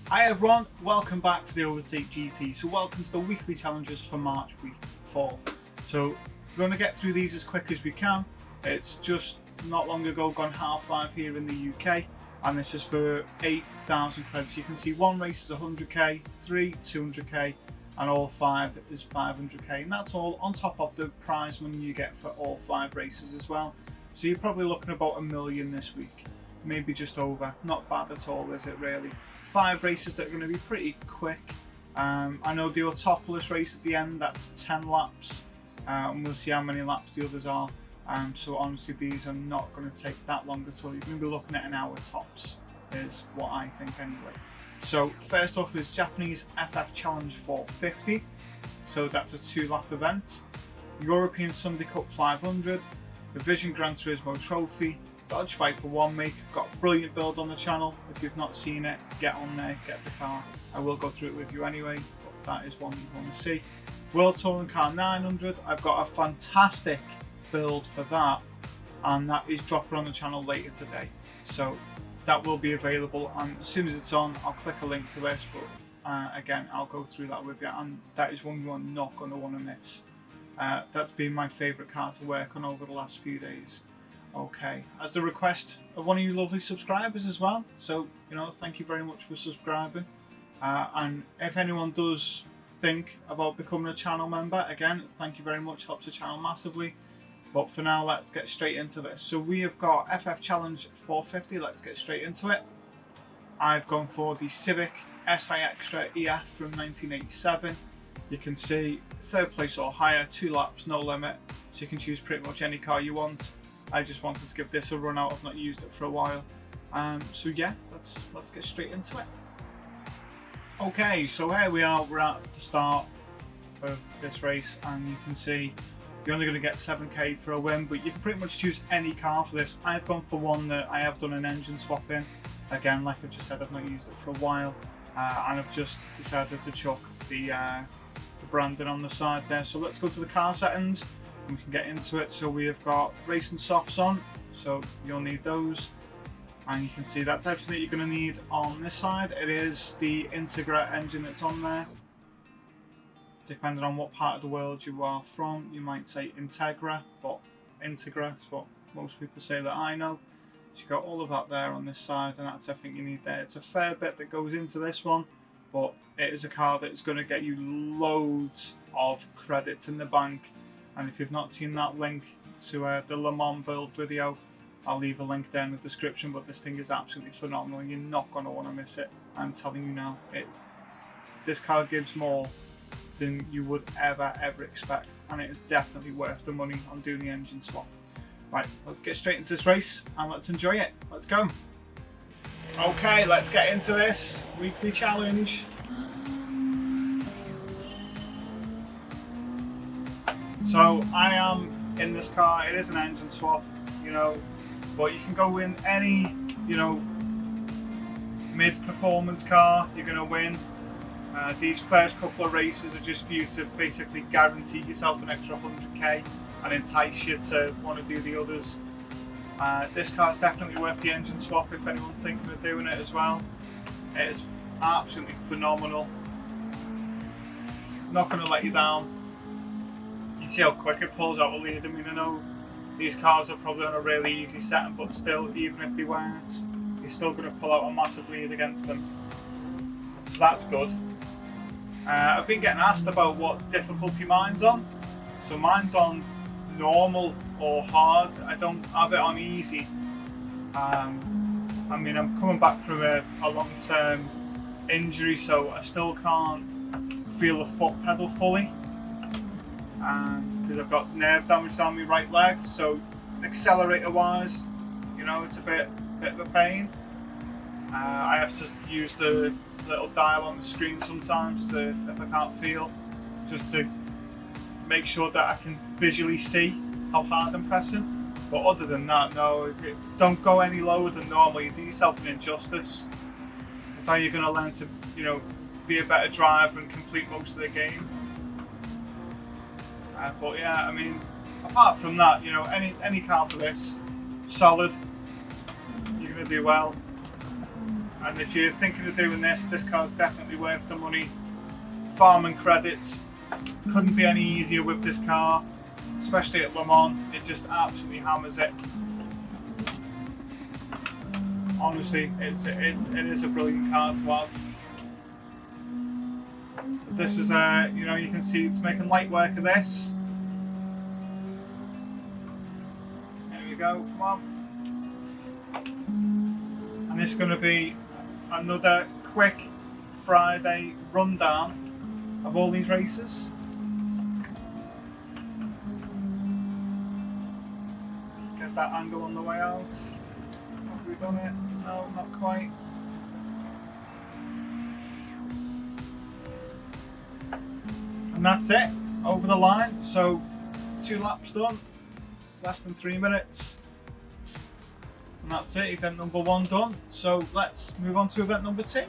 Hi everyone, welcome back to the Overtake GT. So welcome to the weekly challenges for March week 4. So we're going to get through these as quick as we can. It's just not long ago gone Half-Life here in the UK, and this is for 8,000 credits. You can see one race is 100k, 3 200k, and all 5 is 500k, and that's all on top of the prize money you get for all 5 races as well. So you're probably looking about $1 million this week, maybe just over. Not bad at all, is it really? 5 races that are going to be pretty quick. I know the Autopolis race at the end, that's 10 laps, and we'll see how many laps the others are. So honestly, these are not going to take that long at all. You're going to be looking at an hour tops, is what I think anyway. So first off is Japanese FF Challenge 450. So that's a 2-lap event. European Sunday Cup 500. Division Gran Turismo Trophy. Dodge Viper 1 make, got a brilliant build on the channel. If you've not seen it, get on there, get the car. I will go through it with you anyway, but that is one you want to see. World Touring Car 900, I've got a fantastic build for that, and that is dropping on the channel later today. So that will be available, and as soon as it's on, I'll click a link to this, but again, I'll go through that with you, and that is one you are not going to want to miss. That's been my favourite car to work on over the last few days. Okay, as the request of one of you lovely subscribers as well, so thank you very much for subscribing, and if anyone does think about becoming a channel member, again, thank you very much, helps the channel massively. But for now, let's get straight into this. So we have got FF Challenge 450, let's get straight into it. I've gone for the Civic SI Extra EF from 1987. You can see 3rd place or higher, 2 laps, no limit, so you can choose pretty much any car you want. I just wanted to give this a run out. I've not used it for a while. So yeah, let's get straight into it. Okay, so here we are. We're at the start of this race, and you can see you're only going to get 7k for a win, but you can pretty much choose any car for this. I've gone for one that I have done an engine swap in. Again, like I just said, I've not used it for a while, and I've just decided to chuck the branding on the side there. So let's go to the car settings. We can get into it. So we have got racing softs on, so you'll need those, and you can see that's everything that you're going to need on this side. It is the Integra engine that's on there. Depending on what part of the world you are from, you might say Integra, but Integra is what most people say that I know. So you've got all of that there on this side, and that's everything you need there. It's a fair bit that goes into this one, but it is a car that's going to get you loads of credits in the bank. And if you've not seen that link to the Le Mans build video, I'll leave a link there in the description, but this thing is absolutely phenomenal. You're not going to want to miss it. I'm telling you now, this car gives more than you would ever expect, and it is definitely worth the money on doing the engine swap. Right, let's get straight into this race and let's enjoy it. Let's go. Okay, let's get into this weekly challenge. So I am in this car. It is an engine swap, but you can go in any, mid-performance car. You're going to win. These first couple of races are just for you to basically guarantee yourself an extra 100k and entice you to want to do the others. This car is definitely worth the engine swap if anyone's thinking of doing it as well. It is absolutely phenomenal. Not going to let you down. You see how quick it pulls out the lead. I mean, I know these cars are probably on a really easy setting, but still, even if they weren't, you're still going to pull out a massive lead against them. So that's good. I've been getting asked about what difficulty mine's on. So mine's on normal or hard. I don't have it on easy. I mean, I'm coming back from a long-term injury, so I still can't feel the foot pedal fully. Because I've got nerve damage down my right leg, so accelerator wise, it's a bit of a pain. I have to use the little dial on the screen sometimes if I can't feel, just to make sure that I can visually see how hard I'm pressing. But other than that, no, don't go any lower than normal. You do yourself an injustice. It's how you're going to learn to, be a better driver and complete most of the game. But yeah, I mean, apart from that, any car for this, solid. You're going to do well. And if you're thinking of doing this, this car's definitely worth the money. Farming credits couldn't be any easier with this car, especially at Le Mans. It just absolutely hammers it. Honestly, it is a brilliant car to have. This is you know, you can see it's making light work of this. There we go, come on. And it's going to be another quick Friday rundown of all these races. Get that angle on the way out. Have we done it? No, not quite. And that's it, over the line. So 2 laps done, less than 3 minutes. And that's it, event number 1 done. So let's move on to event number 2. So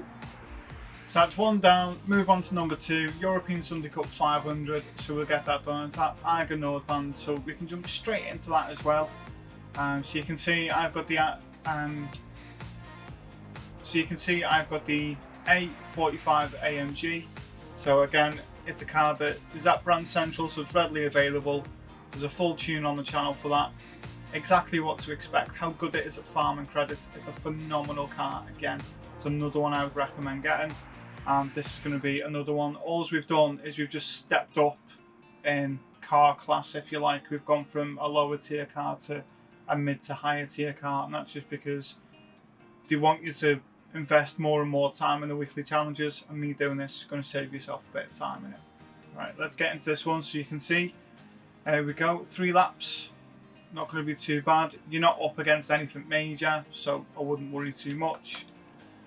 that's 1 down, move on to number 2, European Sunday Cup 500. So we'll get that done. It's at Eiger Nordband, so we can jump straight into that as well. So you can see I've got the A45 AMG. So again, it's a car that is at Brand Central, so it's readily available. There's a full tune on the channel for that. Exactly what to expect, how good it is at farming credits. It's a phenomenal car. Again, it's another one I would recommend getting. And this is going to be another one. All we've done is we've just stepped up in car class, if you like. We've gone from a lower tier car to a mid to higher tier car, and that's just because they want you to invest more and more time in the weekly challenges, and me doing this is going to save yourself a bit of time in it. Right, let's get into this one so you can see. There we go, 3 laps, not going to be too bad. You're not up against anything major, so I wouldn't worry too much.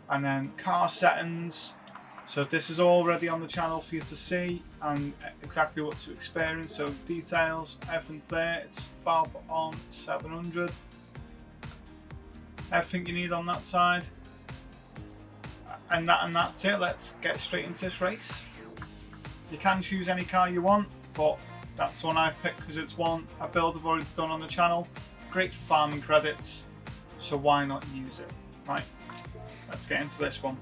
And then car settings, so this is already on the channel for you to see and exactly what to experience. So details, everything's there, it's bob on 700. Everything you need on that side. And that's it. Let's get straight into this race. You can choose any car you want, but that's the one I've picked because it's one a build I've already done on the channel. Great for farming credits, so why not use it? Right, let's get into this one.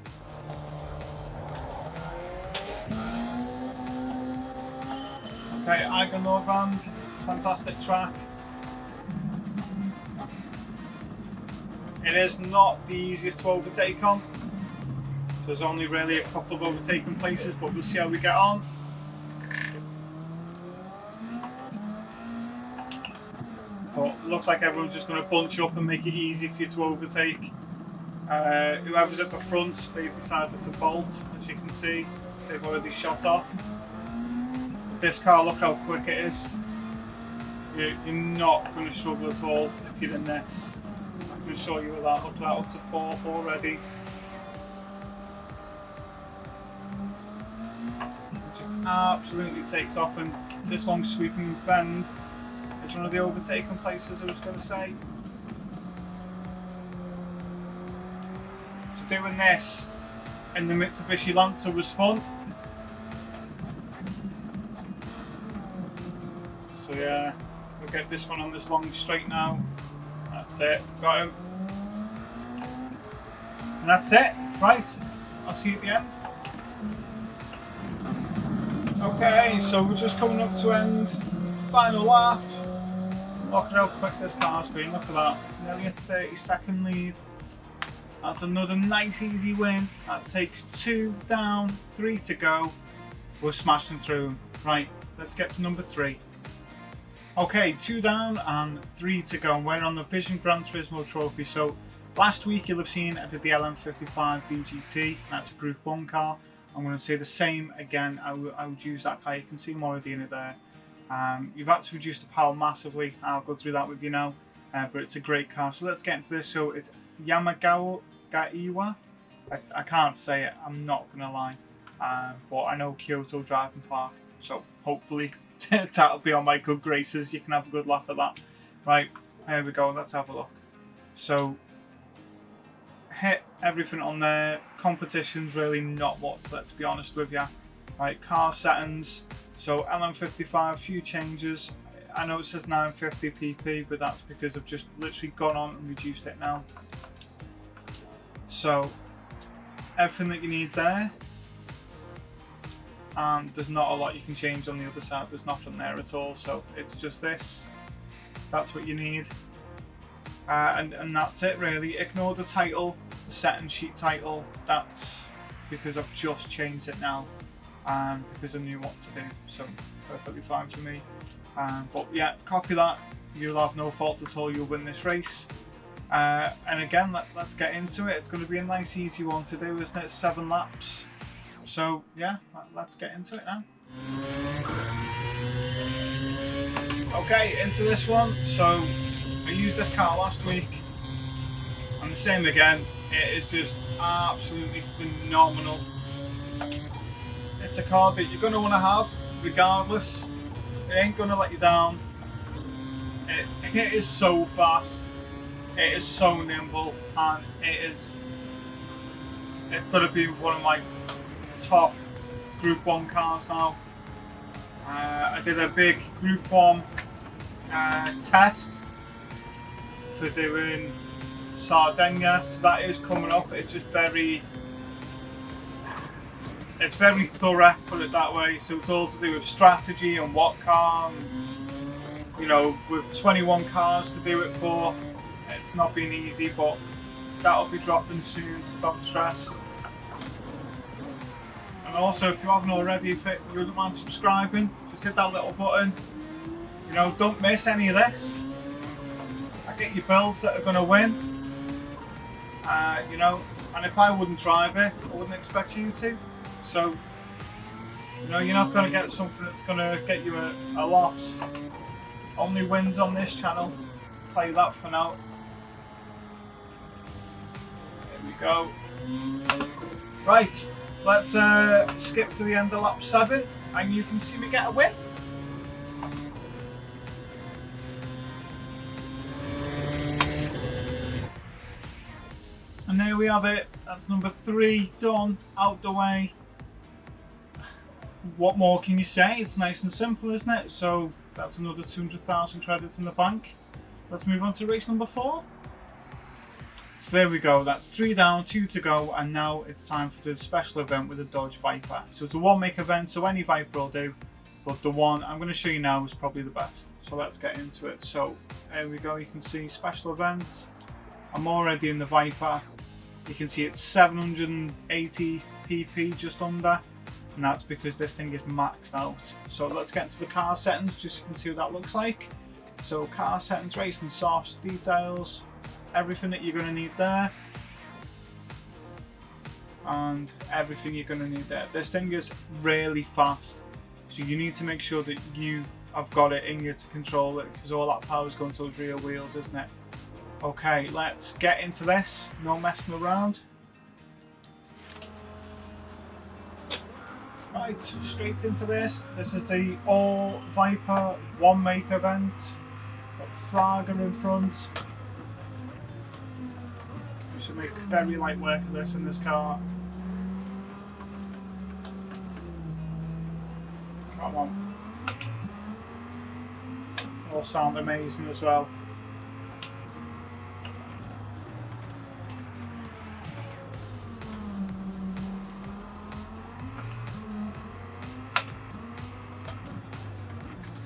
Okay, Eiger Nordband, fantastic track. It is not the easiest to overtake on. There's only really a couple of overtaking places, but we'll see how we get on. But looks like everyone's just going to bunch up and make it easy for you to overtake. Whoever's at the front, they've decided to bolt. As you can see, they've already shot off. This car, look how quick it is. You're not going to struggle at all if you're in this. I can show you with that. Look at that, up to 4th already. Just absolutely takes off, and this long sweeping bend is one of the overtaking places I was going to say. So doing this in the Mitsubishi Lancer was fun. So yeah, we'll get this one on this long straight now. That's it, got him. And that's it, right, I'll see you at the end. Okay, so we're just coming up to end the final lap. Look at how quick this car's been, look at that. Nearly a 30-second lead. That's another nice easy win. That takes 2 down, 3 to go. We're smashing through them. Right, let's get to number 3. Okay, 2 down and 3 to go. And we're on the Vision Gran Turismo trophy. So last week you'll have seen I did the LM55 VGT. That's a Group 1 car. I'm going to say the same again. I would use that car. You can see I'm already in it there. You've had to reduce the power massively. I'll go through that with you now. But it's a great car. So let's get into this. So it's Yamagawa Gaiwa. I can't say it. I'm not going to lie. But I know Kyoto Driving Park. So hopefully that'll be on my good graces. You can have a good laugh at that. Right, there we go. Let's have a look. So hit everything on there. Competition's really not much, let's be honest with you. Right, car settings. So LM55, few changes. I know it says 950 pp, but that's because I've just literally gone on and reduced it now. So everything that you need there. And there's not a lot you can change on the other side. There's nothing there at all. So it's just this. That's what you need. And that's it really. Ignore the title, the setting sheet title. That's because I've just changed it now. Because I knew what to do. So perfectly fine for me. But yeah, copy that. You'll have no fault at all. You'll win this race. And again, let's get into it. It's going to be a nice easy one to do, isn't it? 7 laps. So yeah, let's get into it now. Okay, into this one. So I used this car last week, and the same again. It is just absolutely phenomenal. It's a car that you're going to want to have regardless. It ain't going to let you down. It is so fast. It is so nimble, and it's got to be one of my top Group 1 cars now. I did a big Group 1 test for doing Sardinia, so that is coming up. It's just very thorough, put it that way. So it's all to do with strategy and what car, and, you know, with 21 cars to do it for. It's not been easy, but that'll be dropping soon, so don't stress. And also, if you haven't already, if you wouldn't mind subscribing, just hit that little button. You know, don't miss any of this. I get your builds that are going to win. You know, and if I wouldn't drive it, I wouldn't expect you to. So, you know, you're not going to get something that's going to get you a loss. Only wins on this channel. I'll tell you that for now. There we go. Right, let's skip to the end of lap 7, and you can see me get a win. And there we have it. That's number 3 done, out the way. What more can you say? It's nice and simple, isn't it? So that's another 200,000 credits in the bank. Let's move on to race number 4. So there we go. That's 3 down, 2 to go, and now it's time for the special event with the Dodge Viper. So it's a 1-make event, so any Viper will do, but the one I'm going to show you now is probably the best. So let's get into it. So there we go. You can see special events. I'm already in the Viper. You can see it's 780 pp, just under, and that's because this thing is maxed out. So let's get into the car settings, just so you can see what that looks like. So car settings, racing softs, details, everything that you're going to need there, and everything you're going to need there. This thing is really fast, so you need to make sure that you have got it in you to control it, because all that power is going to those rear wheels, isn't it? Okay, let's get into this. No messing around. Right, straight into this. This is the all Viper 1-make event. Got Fraga in front. We should make very light work of this in this car. Come on. All sound amazing as well.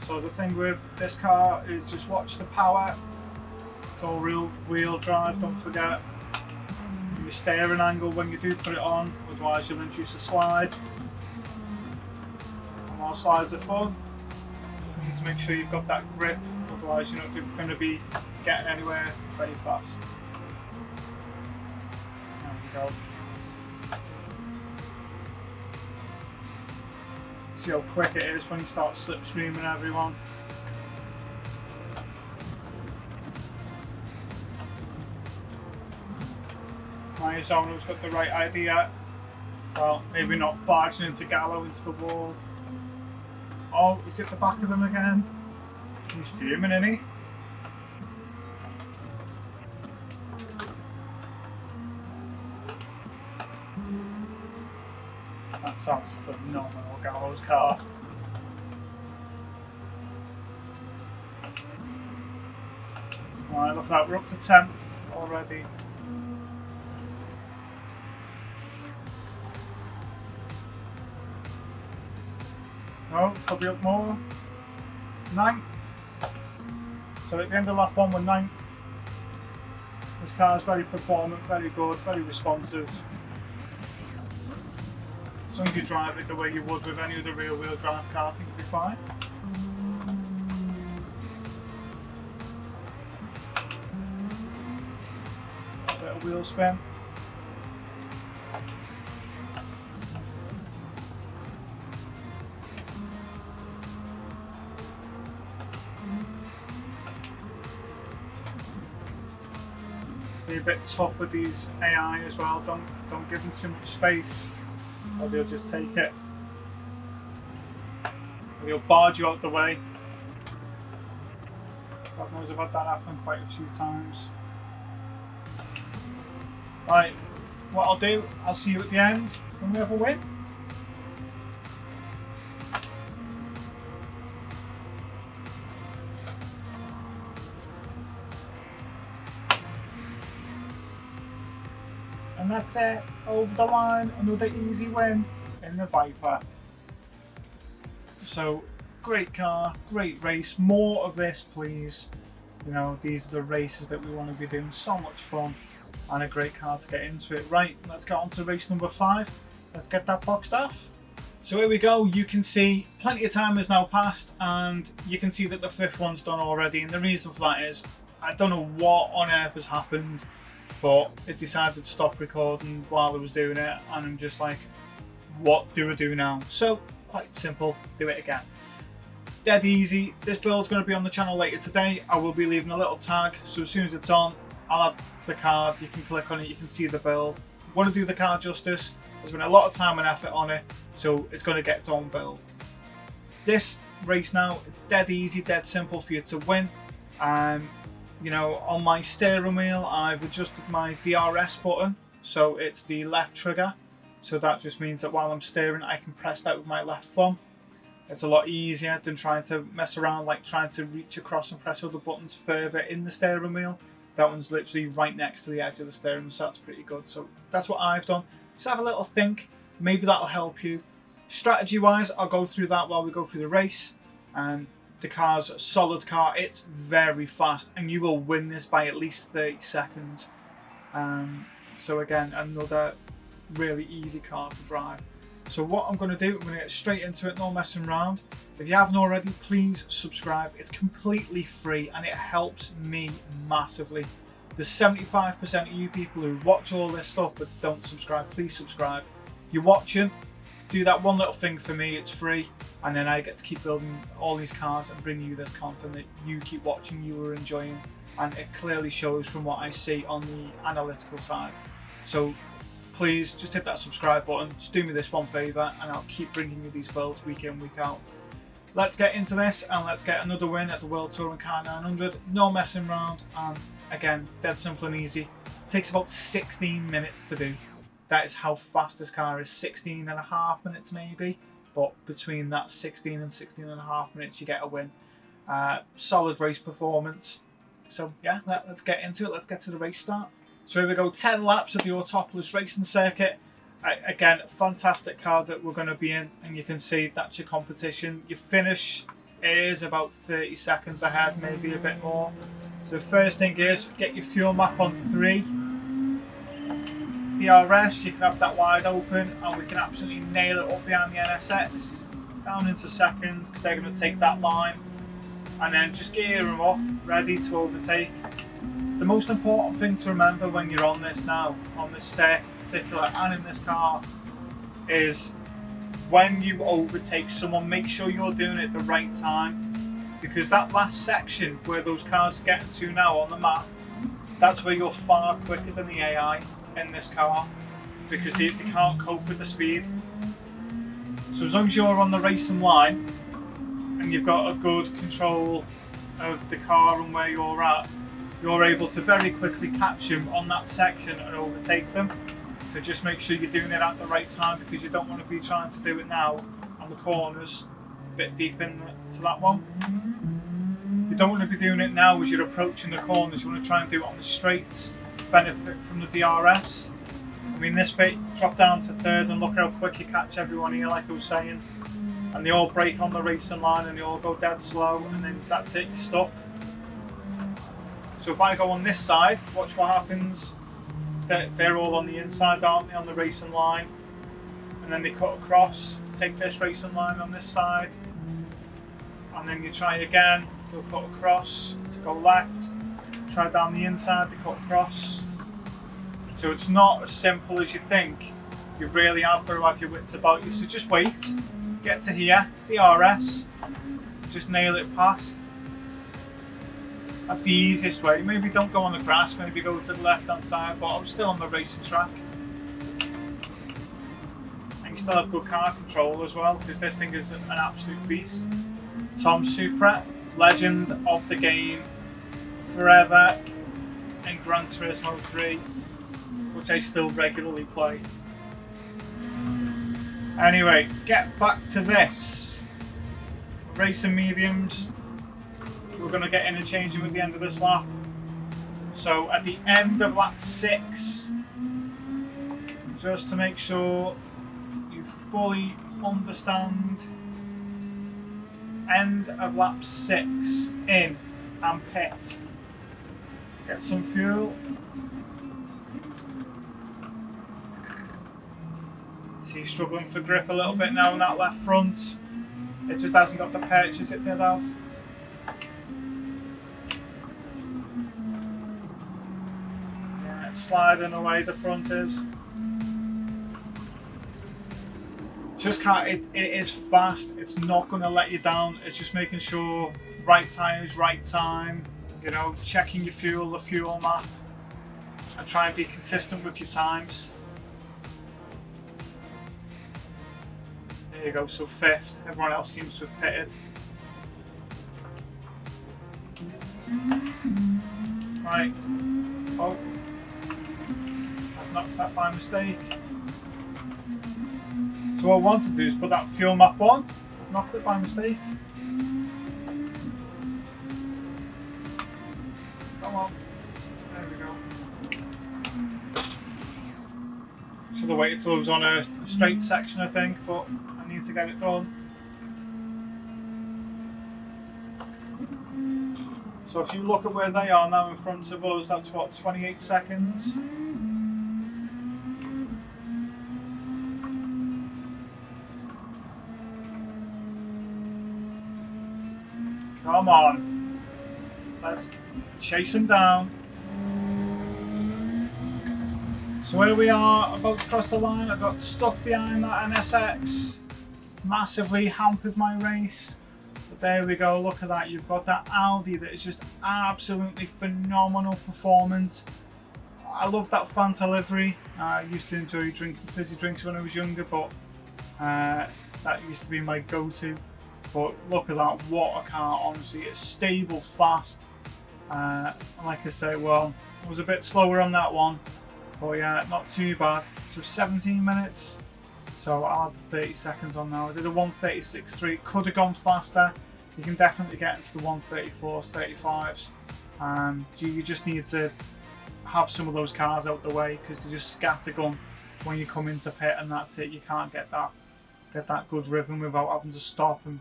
So the thing with this car is just watch the power. It's all real wheel drive, don't forget. Your steering angle when you do put it on, otherwise you'll induce a slide. And while slides are fun, you need to make sure you've got that grip, otherwise you're not going to be getting anywhere very fast. There we go. See how quick it is when you start slipstreaming everyone. My owner's got the right idea. Well, maybe not barging into Gallo into the wall. Oh, he's at the back of him again. He's fuming, isn't he? That sounds phenomenal, Gallo's car. Alright, look at that, we're up to 10th already. No, could be up more. 9th. So at the end of lap 1 we're 9th. This car is very performant, very good, very responsive. As long as you drive it the way you would with any other rear wheel drive car, I think you'll be fine. A bit of wheel spin. Be a bit tough with these AI as well. Don't give them too much space, or they'll just take it. Or they'll barge you out the way. God knows I've had that happen quite a few times. Right, what I'll do, I'll see you at the end when we have a win. And that's it, over the line, another easy win in the Viper. So, great car, great race, more of this please. You know, these are the races that we want to be doing, so much fun and a great car to get into it. Right, let's get on to race number 5, let's get that boxed off. So here we go, you can see plenty of time has now passed and you can see that the 5th one's done already, and the reason for that is, I don't know what on earth has happened, but it decided to stop recording while I was doing it, and I'm just like, what do I do now? So, quite simple, do it again. Dead easy. This build's going to be on the channel later today. I will be leaving a little tag, so as soon as it's on, I'll add the card, you can click on it, you can see the build. I want to do the car justice, there's been a lot of time and effort on it, so it's going to get its own build. This race now, it's dead easy, dead simple for you to win. You know, on my steering wheel, I've adjusted my DRS button, so it's the left trigger. So that just means that while I'm steering, I can press that with my left thumb. It's a lot easier than trying to mess around, like trying to reach across and press other buttons further in the steering wheel. That one's literally right next to the edge of the steering wheel, so that's pretty good. So that's what I've done. Just have a little think, maybe that'll help you. Strategy-wise, I'll go through that while we go through the race. The car's a solid car, it's very fast, and you will win this by at least 30 seconds. So again, another really easy car to drive. So what I'm going to do, I'm going to get straight into it, no messing around. If you haven't already, please subscribe. It's completely free and it helps me massively. There's 75% of you people who watch all this stuff but don't subscribe. Please subscribe. You're watching, do that one little thing for me, it's free, and then I get to keep building all these cars and bring you this content that you keep watching, you are enjoying, and it clearly shows from what I see on the analytical side. So please just hit that subscribe button, just do me this one favour, and I'll keep bringing you these builds week in, week out. Let's get into this and let's get another win at the World Touring Car 900. No messing around, and again, dead simple and easy. It takes about 16 minutes to do. That is how fast this car is, 16 and a half minutes maybe, but between that 16 and 16 and a half minutes you get a win. Solid race performance. So yeah, let's get into it, let's get to the race start. So here we go, 10 laps of the Autopolis racing circuit. Again, fantastic car that we're going to be in, and you can see that's your competition. Your finish, it is about 30 seconds ahead, maybe a bit more. So first thing is, get your fuel map on 3. DRS, you can have that wide open, and we can absolutely nail it up behind the NSX. Down into second, because they're going to take that line. And then just gear them up, ready to overtake. The most important thing to remember when you're on this now, on this circuit in particular, and in this car, is when you overtake someone, make sure you're doing it at the right time. Because that last section where those cars are getting to now on the map, that's where you're far quicker than the AI in this car, because they can't cope with the speed. So as long as you're on the racing line and you've got a good control of the car and where you're at, you're able to very quickly catch them on that section and overtake them. So just make sure you're doing it at the right time, because you don't want to be trying to do it now on the corners, a bit deep into that one. You don't want to be doing it now as you're approaching the corners. You want to try and do it on the straights, benefit from the DRS. I mean, this bit, drop down to third and look how quick you catch everyone here, like I was saying. and they all break on the racing line and they all go dead slow, and then that's it, you're stuck. So if I go on this side, watch what happens. They're all on the inside, aren't they, on the racing line? And then they cut across, take this racing line on this side, and then you try again, they'll cut across to go left, try down the inside, they cut across. So it's not as simple as you think. You really have got to have your wits about you. So just wait, get to here, DRS, just nail it past. That's the easiest way. Maybe don't go on the grass, maybe go to the left hand side, but I'm still on the racing track. And you still have good car control as well, because this thing is an absolute beast. Tom Supra, legend of the game, forever in Gran Turismo 3, which I still regularly play. Anyway, get back to this. Racing mediums. We're going to get interchanging at the end of this lap. So at the end of lap 6, just to make sure you fully understand, end of lap 6, in and pit. Get some fuel. See, he's struggling for grip a little bit now on that left front. It just hasn't got the perches it did have. Yeah, it's sliding away, the front is. Just can't, it is fast, it's not going to let you down. It's just making sure right tyres, right time, you know, checking your fuel, the fuel map, and try and be consistent with your times. There you go, so 5th, everyone else seems to have pitted. Right, oh, I've knocked that by mistake. So what I want to do is put that fuel map on. I've knocked it by mistake. Come on, there we go. Should have waited till it was on a straight section, I think, but I need to get it done. So if you look at where they are now in front of us, that's what, 28 seconds? Come on, let's chase him down. So here we are, about to cross the line. I got stuck behind that NSX, massively hampered my race. But there we go, look at that. You've got that Audi that is just absolutely phenomenal performance. I love that Fanta livery. I used to enjoy drinking fizzy drinks when I was younger, but that used to be my go-to. But look at that, what a car, honestly. It's stable, fast. And like I say, well, I was a bit slower on that one. But yeah, not too bad. So 17 minutes. So I'll add 30 seconds on now. I did a 1:36.3. Could have gone faster. You can definitely get into the 1:34s, 35s. You just need to have some of those cars out the way because they just scattergun when you come into pit, and that's it. You can't get that good rhythm without having to stop and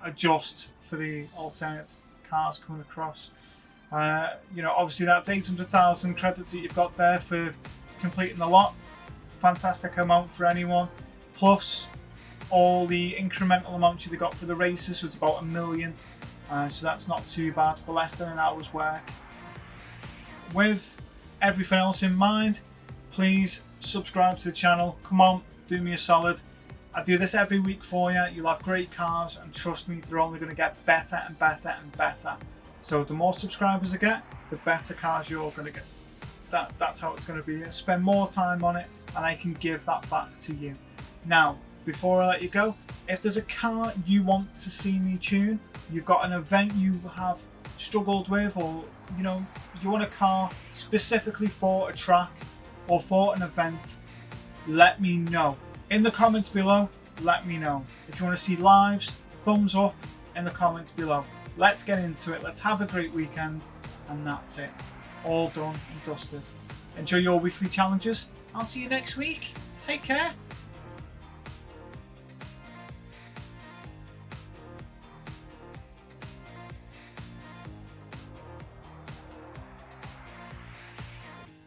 adjust for the alternate cars coming across. You know, obviously that's 800,000 credits that you've got there for completing the lot. Fantastic amount for anyone. Plus all the incremental amounts you've got for the races, so it's about 1 million. So that's not too bad for less than an hour's work. With everything else in mind, please subscribe to the channel. Come on, do me a solid. I do this every week for you. You'll have great cars, and trust me, they're only going to get better and better and better. So the more subscribers I get, the better cars you're going to get. That's how it's going to be. I spend more time on it, and I can give that back to you. Now, before I let you go, if there's a car you want to see me tune, you've got an event you have struggled with, or you know, you want a car specifically for a track or for an event, let me know. In the comments below, let me know. If you want to see lives, thumbs up in the comments below. Let's get into it. Let's have a great weekend. And that's it. All done and dusted. Enjoy your weekly challenges. I'll see you next week. Take care.